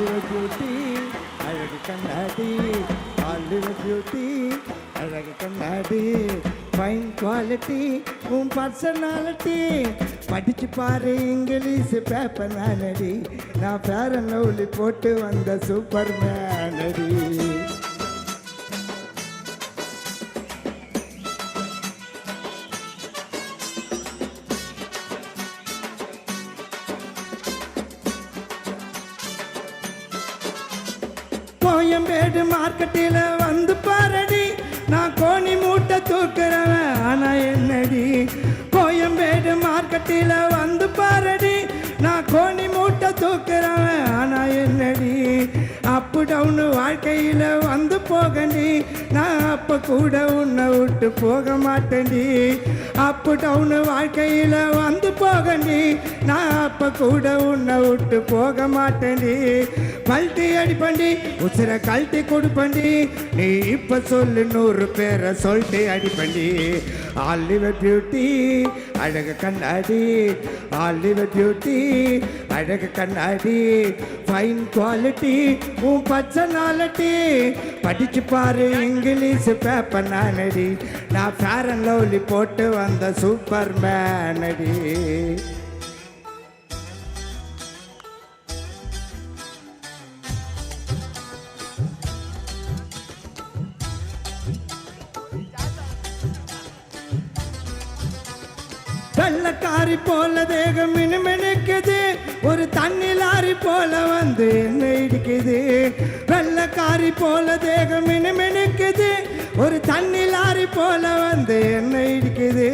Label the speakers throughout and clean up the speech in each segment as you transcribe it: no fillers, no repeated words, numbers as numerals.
Speaker 1: Oliver beauty அழகு கண்ணாடி Oliver beauty அழகு கண்ணாடி ஃபைன் குவாலிட்டி உன் பர்சனாலிட்டி படிச்சு பாரு இங்கிலீஷ் பேப்பர் மேனடி நான் ஃபேர் அண்ட் லவ்லி போட்டு வந்த சூப்பர் மேனடி கோயம்பேடு மார்க்கெட்டில் வந்து பாரடி நான் கோணி மூட்டை தூக்குறவன் ஆனா என்னடி கோயம்பேடு மார்க்கெட்டில் வந்து பாரடி நான் கோணி மூட்டை தூக்குறவன் ஆனா என்னடி அப்பு டவுனு வாழ்க்கையில் வந்து போகண்டி நான் அப்போ கூட உன்னை விட்டு போக மாட்டேன்டி அப்பு டவுனு வாழ்க்கையில் வந்து போகண்டி நான் அப்போ கூட உன்னை விட்டு போக மாட்டேன்டி பல்ட்டி அடிப்பண்டி உசிர கழட்டி கொடுப்பண்டி நீ இப்போ சொல்லு 100 பேரை சொல்லிட்டு அடிப்பண்டி ஆலிவர் பியூட்டி அழகு கண்ணாடி ஆலிவர் பியூட்டி அழகு கண்ணாடி ஃபைன் குவாலிட்டி உன் பர்சனாலிட்டி படிச்சு பாரு இங்கிலீஷ் பேப்பர் நானடி நான் ஃபேர் அண்ட் லவ்லி போட்டு வந்த சூப்பர் மேனடி வெள்ளக்காரி போல தேகம் மினுமினுக்குது ஒரு தண்ணி லாரி போல வந்து என்ன இடிக்குது வெள்ளக்காரி போல தேகம் மினுமினுக்குது ஒரு தண்ணி லாரி போல வந்து என்ன இடிக்குது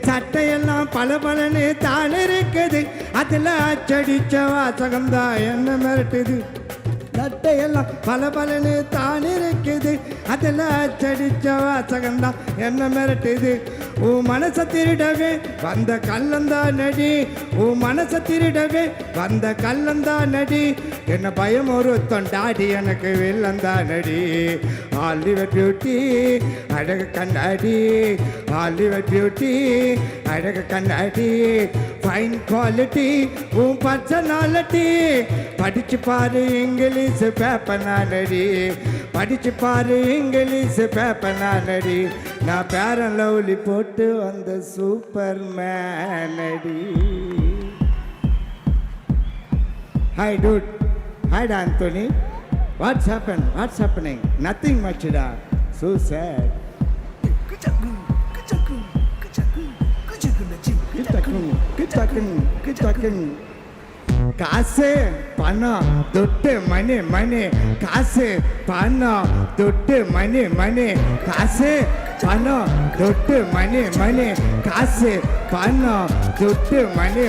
Speaker 1: சட்டையெல்லாம் பளபளன்னு தான் இருக்குது அதில் அச்சடிச்ச வாசகம்தான் என்ன மிரட்டுது சட்டையெல்லாம் பளபளன்னு தான் இருக்குது அதில் அச்சடிச்ச வாசகம்தான் என்ன மிரட்டுது உன் மனசை திருடவே வந்த கல்லந்தா நடி உன் மனசை திருடவே வந்த கல்லந்தா நடி என்ன பயம் ஒரு தொண்டாடி எனக்கு வில்லந்தா நடி ஆலிவர் பியூட்டி அழகு கண்ணாடி ஆலிவர் பியூட்டி அழகு கண்ணாடி ஃபைன் குவாலிட்டி உன் பர்சனாலிட்டி படிச்சு பாரு இங்கிலீஷ் பேப்பர் நானடி படிச்சு பாரு இங்கிலீஷ் பேப்பர் நானடி நான் ஃபேர் அண்ட் லவ்லி போட்டு வந்த சூப்பர் மேனடி hi dude hi Anthony what's happening nothing மச்டா so sad கிட்டக்கும் காசு பணம் தொட்டு மணி காசு பணம் தொட்டு மணி காசு பணம் தொட்டு மணி காசு பணம் தொட்டு மணி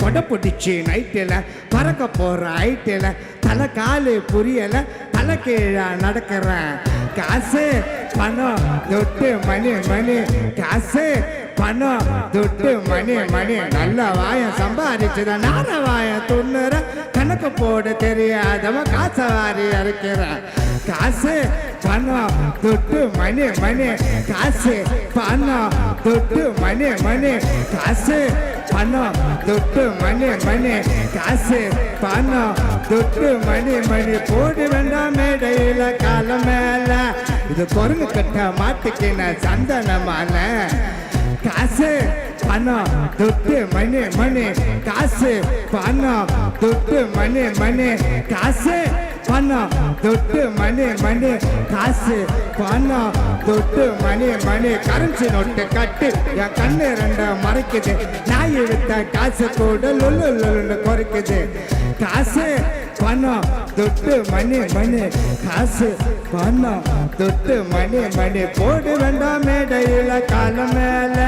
Speaker 1: கொடை பிடிச்சி நைட்டில் பறக்க போகிற ஐட்டில் தலை காலு புரியலை தலை கீழே நடக்கிறேன் காசு பணம் தொட்டு மணி காசு பணம் தொட்டு மணி நல்ல வாயம் சம்பாதிச்சுதான் நார வாயம் துண்ணுற கணக்கு போட தெரியாதவ காசை வாரி அறுக்கிறேன் காசு பணம் தொட்டு மணி காசு பணம் தொட்டு மணி காசு பணம் தொட்டு மணி காசு பணம் தொட்டு மணி போடு வேண்டாம் மேடையில கால மேல இது பொருங்க கட்ட மாட்டுக்கின சந்தனமான காசு பணம் தொட்டு மணி காசு பணம் தொட்டு மணி காசு பணம் தொட்டு மணி காசு பணம் தொட்டு மணி கரன்சி நோட்டு கட்டு என் கண்ணு ரெண்ட மறைக்குது நாய் விட்ட காசு கூட லொல்லுன்னு குறைக்குது காசு பணம் தொட்டு மணி காசு பணம் தொட்டு மணி போடு வேண்டாம் மேடையில கால மேல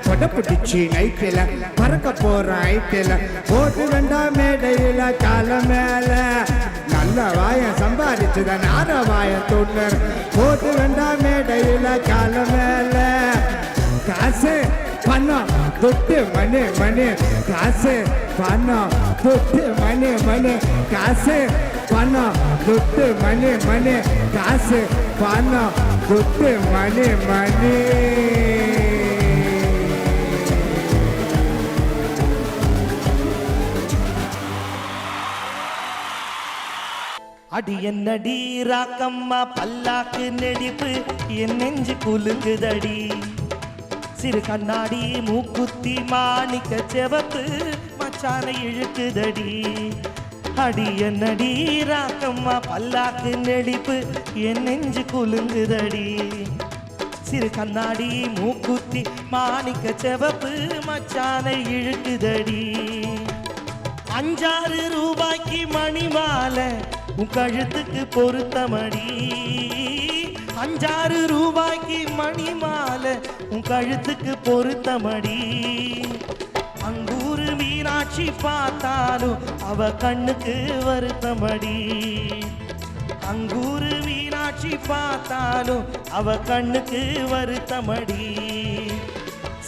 Speaker 1: கொடை பிடிச்சி நைட்டில் பறக்க போற ஐட்டில் போட்டு வேண்டாம் மேடையில கால மேல நல்ல வாயம் சம்பாதிச்சுதான் நார வாயம் தொண்ணர் போட்டு வேண்டாம் மேடையில கால மேல காசு பணம் தொட்டு மணி காசு பணம் தொட்டு மணி காசு பணம் தொட்டு மணி காசு பணம் தொட்டு மணி
Speaker 2: அடி என்னடி ராக்கம்மா பல்லாக்கு நெடிப்பு என் நெஞ்சு குலுங்குதடி சிறு கண்ணாடி மூக்குத்தி மாணிக்க செவப்பு மச்சானை இழுக்குதடி அடி என்னடி ராக்கம்மா பல்லாக்கு நெடிப்பு என் நெஞ்சு குலுங்குதடி சிறு கண்ணாடி மூக்குத்தி மாணிக்க செவப்பு மச்சானை இழுக்குதடி 5-6 ரூபாய்க்கு மணி மாலை உன் கழுத்துக்கு பொருத்தமடி 5-6 ரூபாய்க்கு மணி மாலை உன் கழுத்துக்கு பொருத்தமடி அங்கூரு மீனாட்சி பார்த்தாலும் அவ கண்ணுக்கு வருத்தமடி அங்கூரு மீனாட்சி பார்த்தாலும் அவ கண்ணுக்கு வருத்தமடி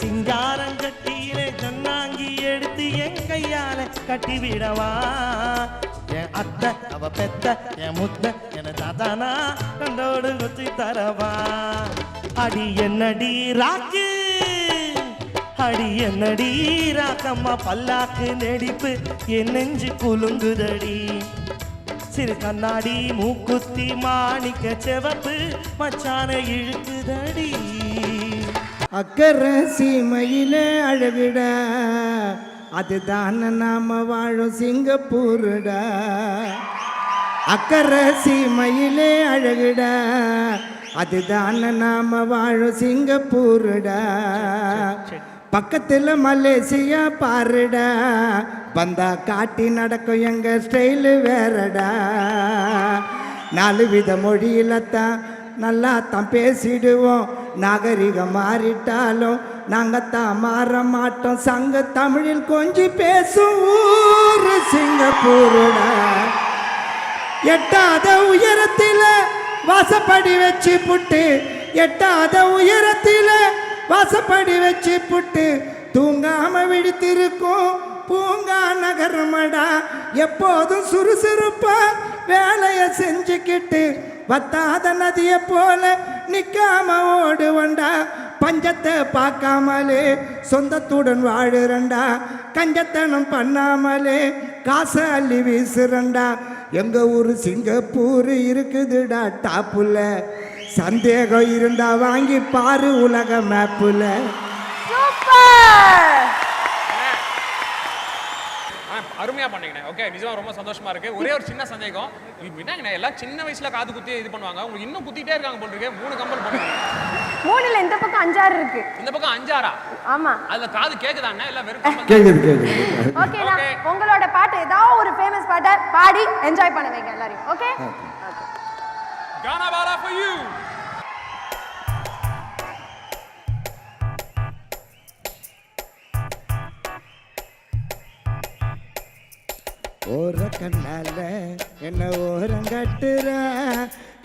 Speaker 2: சிங்காரங்கட்டியிலே ஜன்னாங்கி எடுத்து என் கையால கட்டிவிடவா என் அத்தை அவ பெத்த என் முத்த என தாதானா கண்டோடு குத்தி தரவா அடி என்னடி ராக்கு அடி என்னடி ராக்கம்மா பல்லாக்கு நெடிப்பு என் நெஞ்சு குலுங்குதடி சிறு கண்ணாடி மூக்குத்தி மாணிக்க செவப்பு மச்சானை இழுக்குதடி
Speaker 1: அக்கறை சீமையிலே அழகுடா அதுதான் நாம வாழும் சிங்கப்பூருடா அக்கறை சீமையிலே அழகுடா அதுதான் நாம வாழும் சிங்கப்பூருடா பக்கத்தில் மலேசியா பாருடா வந்தா காட்டி நடக்கும் எங்க ஸ்டைலு வேறடா 4 வித மொழியில தான் நல்லா தான் பேசிடுவோம் நாகரிகம் மாறிட்டாலும் நாங்கள் தான் மாற மாட்டோம் சங்க தமிழில் கொஞ்சம் பேசும் ஊர் சிங்கப்பூருடா எட்டாத உயரத்தில் வாசப்படி வச்சு புட்டு எட்டாத உயரத்தில் வாசப்படி வச்சு புட்டு தூங்காம விடுத்திருக்கும் பூங்கா நகரமடா எப்போதும் சுறுசுறுப்பா வேலையை செஞ்சுக்கிட்டு வத்தாத நதியை போல நிற்காம ஓடுவண்டா பஞ்சத்தை பார்க்காமலே சொந்தத்துடன் வாழுறண்டா கஞ்சத்தனம் பண்ணாமலே காசை அள்ளி வீசுறண்டா எங்க ஊரு சிங்கப்பூர் இருக்குதுடா டாப்புல சந்தேகம் இருந்தா வாங்கி பாரு உலக மேப்புல
Speaker 3: அருமையா பண்ணீங்கண்ணே. ஓகே, நிஜமா ரொம்ப சந்தோஷமா இருக்கு. ஒரே ஒரு சின்ன சந்தேகம், என்னங்கண்ணே எல்லாம் சின்ன வயசுல காது குத்தி இது பண்ணுவாங்க, உங்களுக்கு இன்னும் குத்திட்டே இருக்காங்க போல இருக்கு. 3 கம்பல் போட்டுருக்கீங்க.
Speaker 4: 3 இந்த பக்கம் 5-6 இருக்கு.
Speaker 3: இந்த பக்கம் 5-6?
Speaker 4: ஆமா.
Speaker 3: அதுல காது கேக்குதாண்ணே இல்ல வெறும் கம்பல்?
Speaker 1: கேக்குது.
Speaker 4: ஓகே, நான் உங்களோட பாட்டு ஏதாவது ஒரு ஃபேமஸ் பாட்டை பாடி என்ஜாய் பண்ண வைங்க எல்லாரையும். ஓகே?
Speaker 3: கானா வாலா for you.
Speaker 1: ஓர கண்ணால என்ன ஓரங்கட்டுற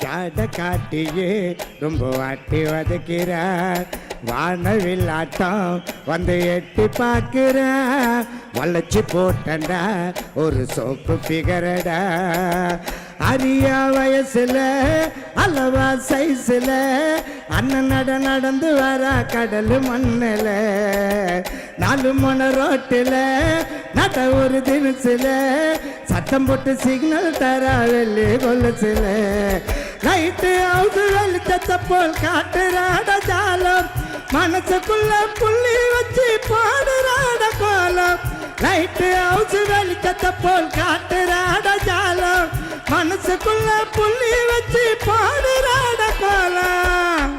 Speaker 1: காட்ட காட்டியே ரொம்ப வாட்டி வதக்கிற வானவில் ஆட்டம் வந்து எட்டி பார்க்கிற வளைச்சி போட்டண்டா ஒரு சோப்பு பிகரடா அரியா வயசுல அளவா சைஸ்ல அண்ணன் நடந்து வர கடல் மண்ணில் 4 மணி ரோட்டில் நட ஒரு தினசில சத்தம் போட்டு சிக்னல் தர வெள்ளி கொலுசில லைட்டு அவுது வெளிச்சத்தை போல் காட்டுறாட ஜாலம் மனசுக்குள்ள புள்ளி வச்சு பாடுறாட கோலம் லைட்டு அவுது வெளிச்சத்தை போல் காட்டுறாட ஜாலம் மனசுக்குள்ள புள்ளி வச்சு பாடுறாட கோலம்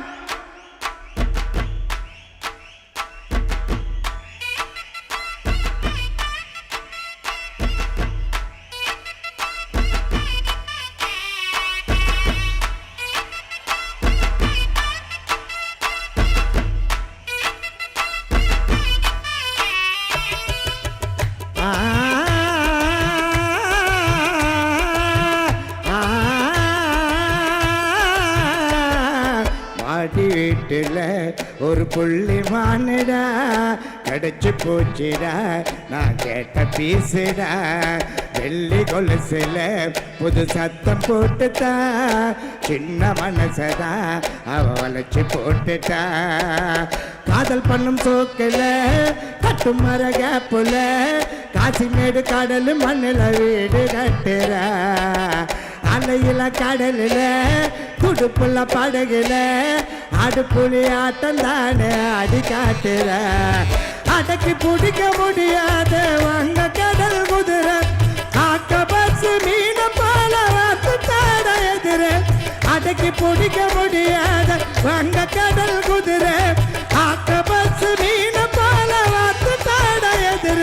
Speaker 1: வீட்டில் ஒரு புள்ளி மானிடா கடைச்சு போச்சுடா நான் கேட்ட பீசுடா வெள்ளி கொலுசில புது சத்தம் போட்டுட்டா சின்ன மனசதா அவ வளைச்சு போட்டுட்டா காதல் பண்ணும் சோக்கில் கட்டு மர கேப்புல காசிமேடு கடல் மண்ணில் வீடு கட்டுறா அலையில கடலில துடுப்புள்ள படகுல அடுப்புலி ஆட்டம் தானே அடி காட்டுற அடக்கி பிடிக்க முடியாத வங்க கடல் குதிரை ஆக்க பஸ் மீன போல வாத்து தாட எதிர அடக்கி பிடிக்க முடியாத வங்க கடல் குதிரை ஆக்க பஸ் மீன போல வாத்து தாட எதிர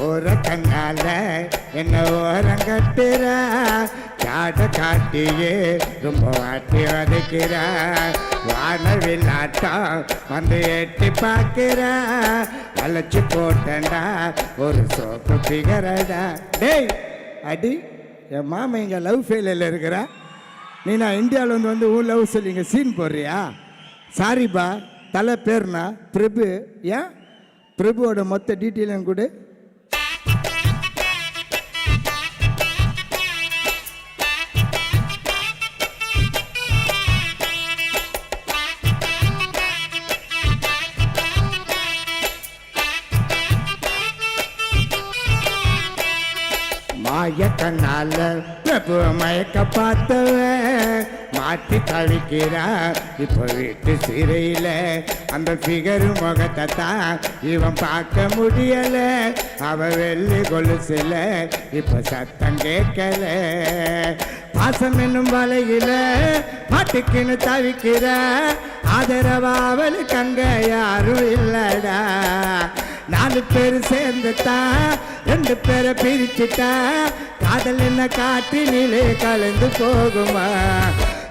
Speaker 1: ஓர கண்ணால என்ன ஓரங்கட்டுற காட்ட காட்டியே ரொம்ப வாட்டி வதைக்கிற வானவில் ஆட்டம் வந்து எட்டி பார்க்கிற அழைச்சி போட்டண்டா ஒரு சோப்பு பிகரடா டேய் அடி என் மாமா இங்கே லவ் ஃபெயிலில் இருக்கிற நீ நான் இந்தியாவில் வந்து உன் லவ் சொல்லிங்க சீன் போடுறியா சாரிப்பா தலை பேர்னா பிரபு ஏன் பிரபுவோட மொத்த டீட்டெயிலும் கூட மாய கண்ணால பிரபு மயக்க பார்த்தவன் மாட்டி தவிக்கிறா இப்போ வீட்டு சிறையில் அந்த ஃபிகரு முகத்தை தான் இவன் பார்க்க முடியல அவ வெள்ளி கொலுசில இப்போ சத்தம் கேட்கல பாசம் என்னும் வலையில மாட்டுக்குன்னு தவிக்கிற ஆதரவாவலுக்கு அங்க யாரும் இல்லடா 4 பேர் சேர்ந்துட்டா 2 பேரை பிரிச்சுட்டா காதல் என்ன காட்டினிலே கலந்து போகுமா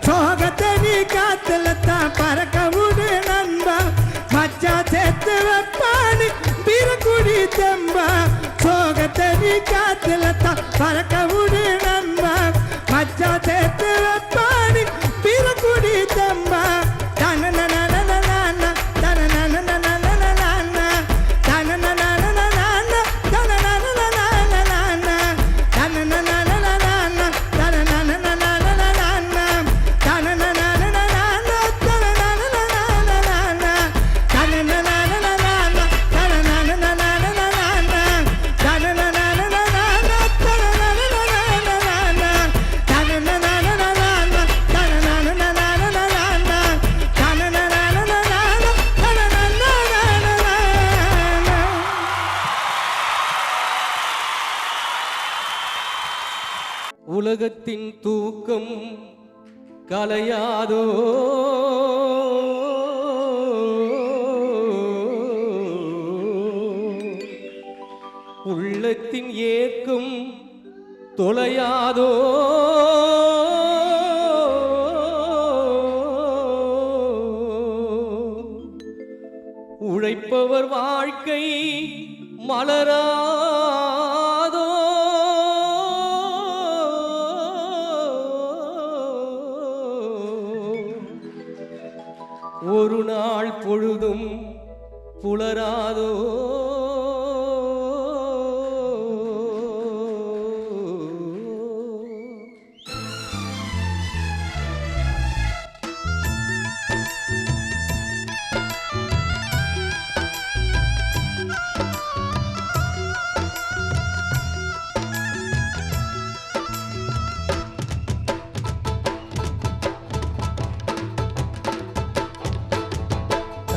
Speaker 1: சோகத்தை நீ காத்துல தான் பறக்க விடு நண்பா மச்சா சேர்த்து வைப்பானி பீரக்குடி தெம்பா சோகத்தை நீ காத்துல தான் பறக்க விடு நண்பா மச்சா சேர்த்து வைப்பானி பீரக்குடி தெம்பா
Speaker 5: உலகத்தின் தூக்கம் கலையாதோ உள்ளத்தின் ஏக்கம் தொலையாதோ உழைப்பவர் வாழ்க்கை மலராதோ ஒரு நாள் பொழுதும் புலராதோ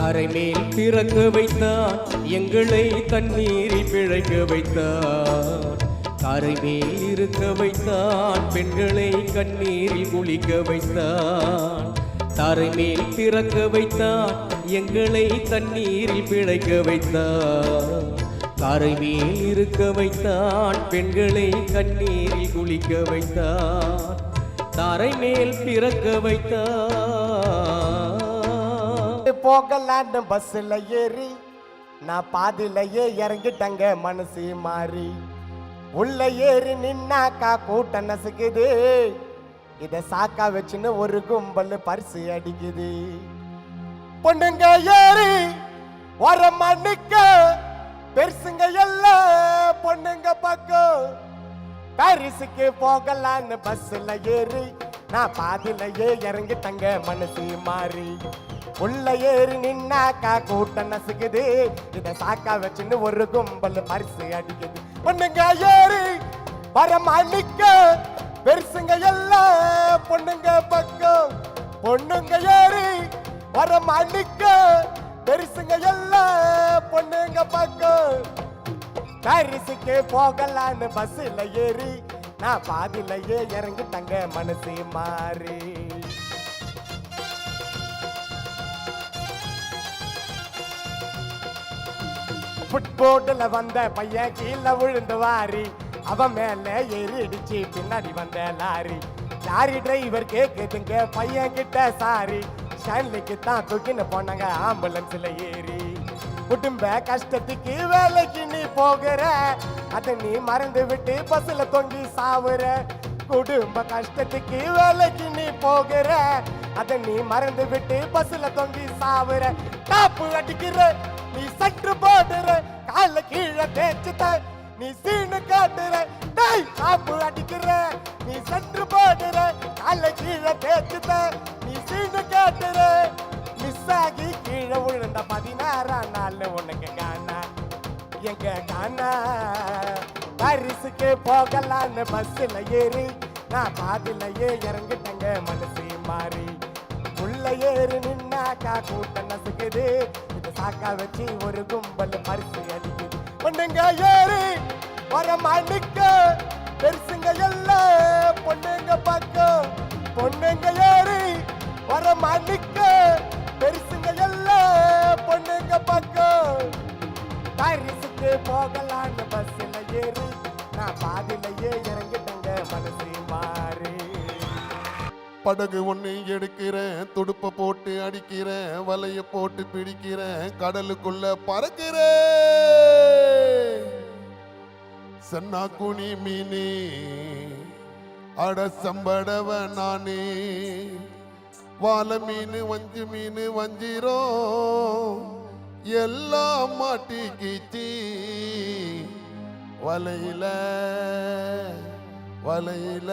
Speaker 5: கரைமேல் பிறக்க வைத்தான் எங்களை தண்ணீரில் பிழைக்க வைத்தான் கரைமேல் இருக்க வைத்தான் பெண்களை கண்ணீரில் குளிக்க வைத்தான் தரைமேல் பிறக்க வைத்தான் எங்களை தண்ணீரில் பிழைக்க வைத்தான் கரைமேல் இருக்க வைத்தான் பெண்களை கண்ணீரில் குளிக்க வைத்தான் தரைமேல் பிறக்க வைத்தான்
Speaker 6: போகலான்னு பஸ்ஸில் ஏறி நான் பாதியிலேயே இறங்கிட்டங்க மனசு மாறி உள்ள ஏறி நின்னாக்கா கூட்டம் நசுக்குது இதை சாக்கா வச்சுன்னு ஒரு கும்பல் பரிசு அடிக்குது பொண்ணுங்க ஏறி வர மண்ணுக்க பெருசுங்க எல்லாம் பொண்ணுங்க பக்கம் பாரிஸுக்கு போகலான்னு பஸ்ஸில் ஏறி நான் பாதியிலேயே இறங்கிட்டங்க மனசு மாறி உள்ள ஏறி நின்னாக்கா கூட்டம் நசுக்குது. இத சாக்கா வச்சுன்னு ஒரு கும்பல் பரிசு அடிக்குது. பொண்ணுங்க ஏறி வர மாணிக்க பெருசுங்க எல்லாம் பொண்ணுங்க பக்கம். பொண்ணுங்க ஏறி வர மாணிக்க பெருசுங்க எல்லாம் பொண்ணுங்க பக்கம். பாரிஸுக்கு போகலான்னு பஸ்ல ஏறி நான் பாதிலையே இறங்கிட்டங்க மனசு மாறி. ஃபுட்போர்டுல வந்த பையன் கீழே விழுந்து வாரி அவன் மேல ஏறிடுச்சு பின்னாடி வந்த லாரி. லாரி டிரைவர் கேக்குதுங்க பையன் கிட்ட சாரி. ஸ்டான்லிக்கு தான் தூக்கின்னு போனாங்க ஆம்புலன்ஸ்ல ஏறி. குடும்ப கஷ்டத்துக்கு வேலைக்கு நீ போகிற அதை நீ மறந்து விட்டு பஸ்ல தொங்கி சாவுற. குடும்ப கஷ்டத்துக்கு வேலைக்கு நீ போகிற அதை நீ மறந்து விட்டு பஸ்ல தொங்கி சாவுற. டாப்பு அடிக்கிற நீ சற்று போடுற கால கீழே தேய்ச்சுத நீ சீனு காட்டுற. டேய் டாப்பு அடிக்கிற நீ சற்று போடுற கால கீழே தேய்ச்சுத நீ சீனு காட்டுற. மிஸ் ஆகி கீழே விழுந்த 16ஆம் நாள் உனக்கு காணா எங்க காணா. பாரிஸுக்கு போகலான்னு பஸ்ல ஏறி நான் பாதிலையே இறங்கிட்டங்க மனசு மாறி. உள்ள ஏறி நின்னாக்கா கூட்டம் நசுக்குது. இத சாக்கா வச்சு ஒரு கும்பல் பரிசு அடிக்குது. பொண்ணுங்க ஏறி வர மாணிக்க பெருசுங்க எல்லாம் பொண்ணுங்க பக்கம். பொண்ணுங்க ஏறி வர மாணிக்க பெருசுங்க எல்லாம் பொண்ணுங்க பக்கம். பாரிஸுக்கு போகலான்னு பஸ்ல ஏறி நான் பாதிலையே இறங்கிட்டங்க மனசு மாறி.
Speaker 7: படகு ஒண்ணு எடுக்கிறேன், துடுப்ப போட்டு அடிக்கிறேன், வலைய போட்டு பிடிக்கிறேன், கடலுக்குள்ள பறக்கிறேன். சன்னா குனி மீனே அட சம்படவ நானே. வாழ மீன் வஞ்சி மீன் வஞ்சிரோ எல்லாம் மாட்டிக்கிச்சி வலையில வலையில.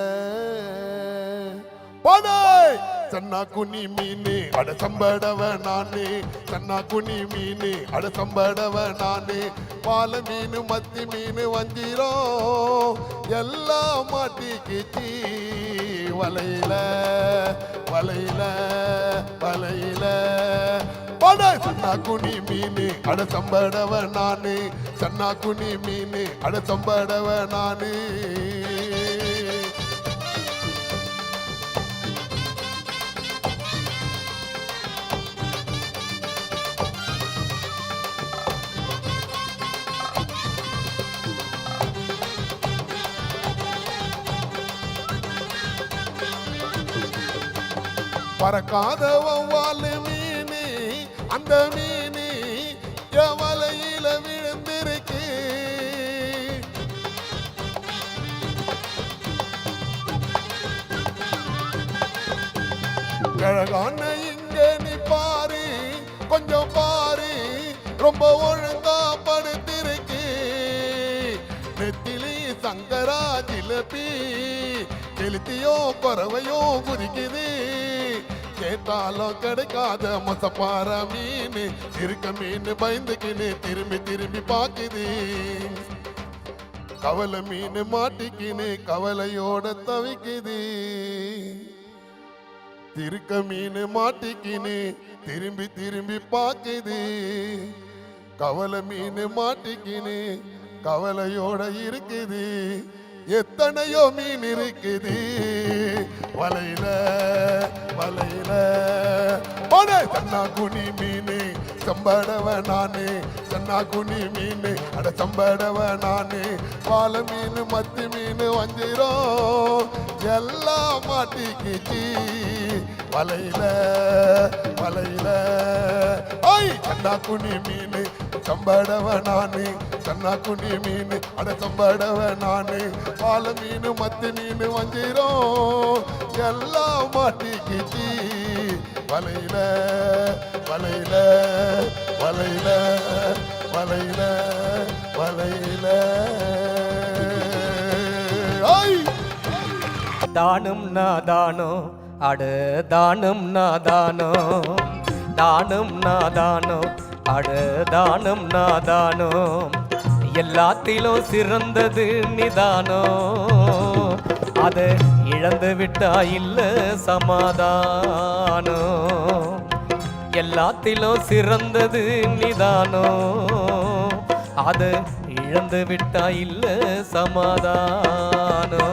Speaker 7: பாடாய் சன்னா குனி மீனே அட சம்படவ நானே. சன்னா குனி மீனே அட சம்படவ நானே. பால மீன் மத்தி மீன் வஞ்சிரோ எல்லாம் மாட்டிக்கிச்சி வலையில வலையில வலையில. பாடாய் சன்னா குனி மீனே அட சம்படவ நானே. சன்னா குனி மீனே அட சம்படவ நானே. பறக்காத வௌவாலு மீனி அந்த மீனி எவலையில விழுந்திருக்கு. கழகான இங்க நீ பாரு கொஞ்சம் பாரு ரொம்ப ஒழுங்கா படுத்திருக்கு. நெத்திலி சங்கரா ஜிலபி கெளுத்தியோ குறவையோ குதிக்குது. கேட்டாலும் கிடைக்காத மசப்பார மீன் இருக்க மீன் பயந்துக்கின்னு திரும்பி திரும்பி பாக்குது. கவலை மீன் மாட்டிக்கின்னு கவலையோட தவிக்குது. திருக்க மீன் மாட்டிக்கின்னு திரும்பி திரும்பி பாக்குது. கவலை மீன் மாட்டிக்கின்னு கவலையோட இருக்குது. எத்தனையோ மீன் இருக்குது வலையில வலையில. சன்னா குனி மீன் சம்படவ நானே. சன்னா குனி மீன் அட சம்படவ நானே. பால மீன் மத்தி மீன் வஞ்சிரோ எல்லாம் மாட்டிக்கிச்சி வலையில வலையில. ஐய் சன்னா குனி மீன் சம்படவ நானே. சன்னா குனி மீன் அட சம்படவ நானே. பால மீன் மத்தி மீன் வஞ்சிரோ எல்லாம் மாட்டிக்கிச்சி வலையில வலையில வலையில வலையில வலையில.
Speaker 5: தானம் நாதானோ அட தானம் நாதானோ. தானம் நாதானம் அடதானம் நாதானம் எல்லாத்திலும் சிறந்தது நிதானம் அதை இழந்து விட்டா இல்ல சமாதானம் எல்லாத்திலும் சிறந்தது நிதானம் அதை இழந்து விட்டா இல்ல சமாதானம்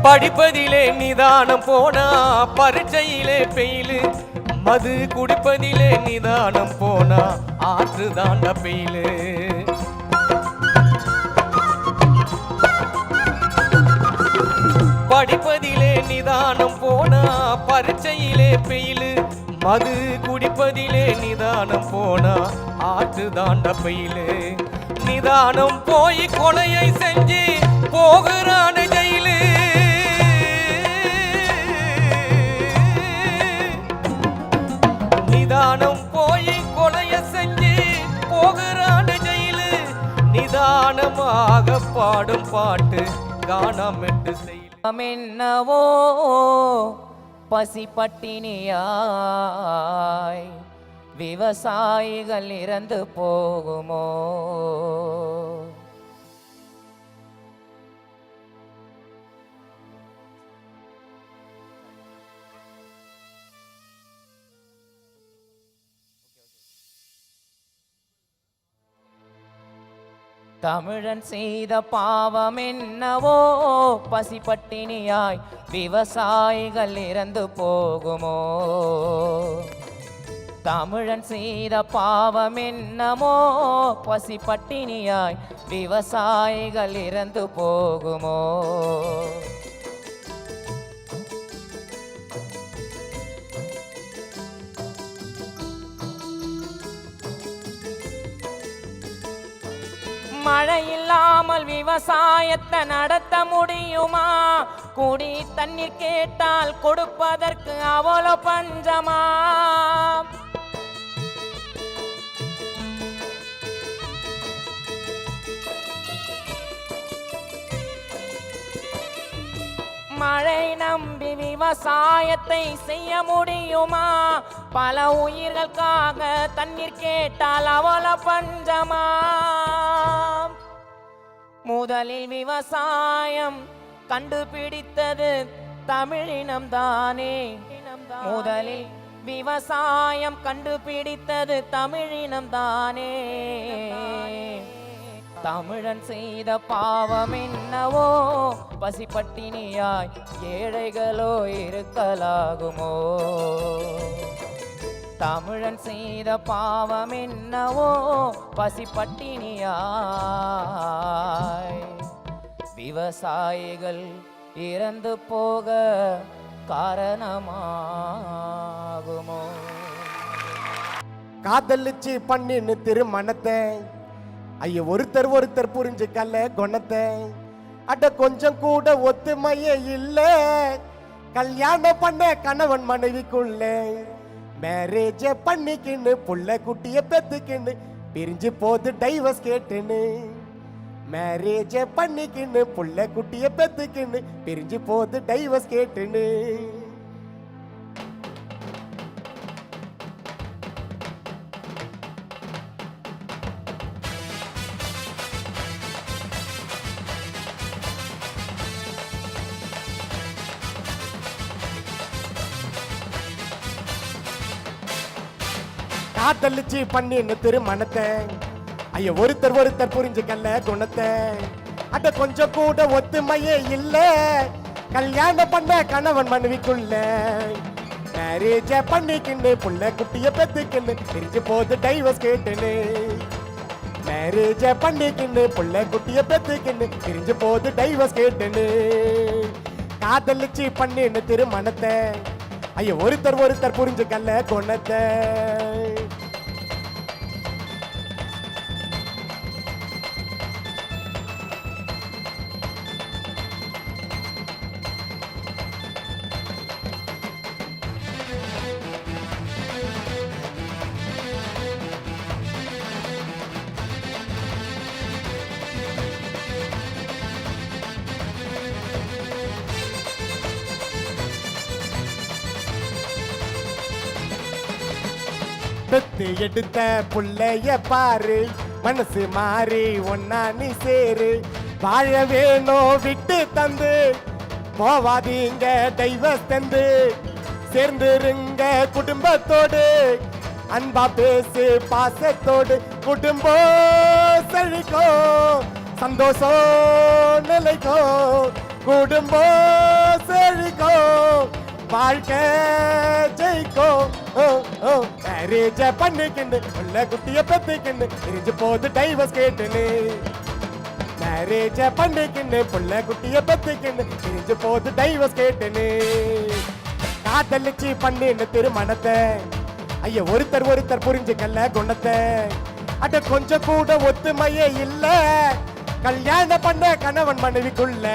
Speaker 5: படிப்பதிலே நிதானம் போனா பரீட்சையிலே பெயிலு மது குடிப்பதிலே நிதானம் போனா ஆற்று தாண்ட பெயிலு படிப்பதிலே நிதானம் போனா பரீட்சையிலே பெயிலு மது குடிப்பதிலே நிதானம் போனா ஆற்று தாண்ட பெயிலு நிதானம் போய் கொலையை செஞ்சு போகிறான ஜெயிலு நிதானம் போய் கொலைய செஞ்சு போகிறான ஜெயிலு நிதானமாக பாடும் பாட்டு காணாமட்டு செய்யலாம்
Speaker 8: என்னவோ பசி பட்டினியாய் விவசாயிகள் இறந்து போகுமோ தமிழன் செய்த பாவம் என்னவோ பசி பட்டினியாய் விவசாயிகள் இறந்து போகுமோ தமிழன் செய்த பாவம் என்னமோ பசி பட்டினியாய் விவசாயிகள் இறந்து போகுமோ மழை இல்லாமல் விவசாயத்தை நடத்த முடியுமா குடி தண்ணீர் கேட்டால் கொடுப்பதற்கு அவ்வளோ பஞ்சமா மழை நம்பி விவசாயத்தை செய்ய முடியுமா பல உயிர்களுக்காக தண்ணீர் கேட்டால் அவ்வளோ பஞ்சமா முதலில் விவசாயம் கண்டுபிடித்தது தமிழினம் தானே முதலில் விவசாயம் கண்டுபிடித்தது தமிழினம் தானே தமிழன் செய்த பாவம் என்னவோ பசி பட்டினியாய் ஏழைகளோ இருக்கலாகுமோ தமிழன் செய்த பாவம் என்னவோ பசி பட்டினியாய் விவசாயிகள் இறந்து போக காரணமாகுமோ
Speaker 6: காதலிச்சு பண்ணின்னு திருமணத்தை ஐயோ ஒருத்தர் புரிஞ்சுக்கல குணத்தை அட கொஞ்சம் கூட ஒத்துமையே இல்ல கல்யாணம் பண்ண கணவன் மனைவிக்குள்ள மேரேஜ பண்ணிக்கின்னு புள்ள குட்டிய பெத்துக்கின்னு பிரிஞ்சு போது டைவர்ஸ் கேட்டுன்னு மேரேஜ பண்ணிக்கின்னு புள்ள குட்டிய பெத்துக்கின்னு பிரிஞ்சு போது டைவர்ஸ் கேட்டுன்னு காதலிச்சு பண்ணின்னு திருமணத்தை ஐயோ ஒருத்தர் புரிஞ்சுக்கல குணத்தை அட கொஞ்சம் கூட ஒத்துமையே இல்ல கல்யாணம் பண்ண கணவன் மனைவிக்குள்ள மேரேஜ பண்ணிக்கின்னு புள்ள குட்டிய பெத்துக்கின்னு பிரிஞ்சு போது டைவர்ஸ் கேட்டுன்னு மேரேஜ பண்ணிக்கின்னு புள்ள குட்டிய பெத்துக்கின்னு பிரிஞ்சு போது டைவர்ஸ் கேட்டுன்னு காதலிச்சு பண்ணின்னு திருமணத்தை ஐயோ ஒருத்தர் புரிஞ்சுக்கல குணத்தை பெத்து எடுத்த புள்ளைய பாரு மனசு மாறி ஒன்னா நீ சேரு வாழ வேணும் விட்டு தந்து போவாதீங்க டைவர்ஸ் தந்து சேர்ந்துருங்க குடும்பத்தோடு அன்பா பேசு பாசத்தோடு குடும்பம் செழிக்கும் சந்தோஷம் நிலைக்கும் குடும்பம் செழிக்கும் வாழ்க்கை ஜெயிக்கும் மேரேஜ பண்ணிக்கிண்டு உள்ள குட்டிய பெத்துக்கிண்டு இருந்து போது டைவர்ஸ் கேட்டுன்னு மேரேஜ பண்ணிக்கிண்டு புள்ள குட்டிய பெத்துக்கிண்டு இருந்து போது டைவர்ஸ் கேட்டுன்னு காதலிச்சு பண்ணின்னு திருமணத்தை ஐயா ஒருத்தர் புரிஞ்சுக்கல குணத்தை அட கொஞ்சம் கூட ஒத்துமையே இல்ல கல்யாணம் பண்ண கணவன் மனைவிக்குள்ள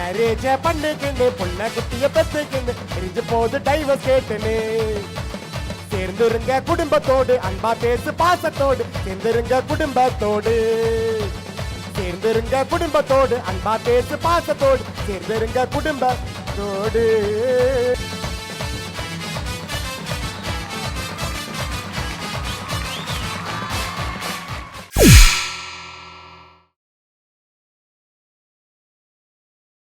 Speaker 6: மேரேஜ பண்ணிக்கிண்டு புள்ள குட்டிய பெத்துக்கிண்டு இருந்து போது டைவர்ஸ் கேட்டுன்னு சேர்ந்துருங்க குடும்பத்தோடு அன்பா பேசு பாசத்தோடு சேர்ந்துருங்க குடும்பத்தோடு சேர்ந்துருங்க குடும்பத்தோடு அன்பா பேசு பாசத்தோடு சேர்ந்துருங்க குடும்பத்தோடு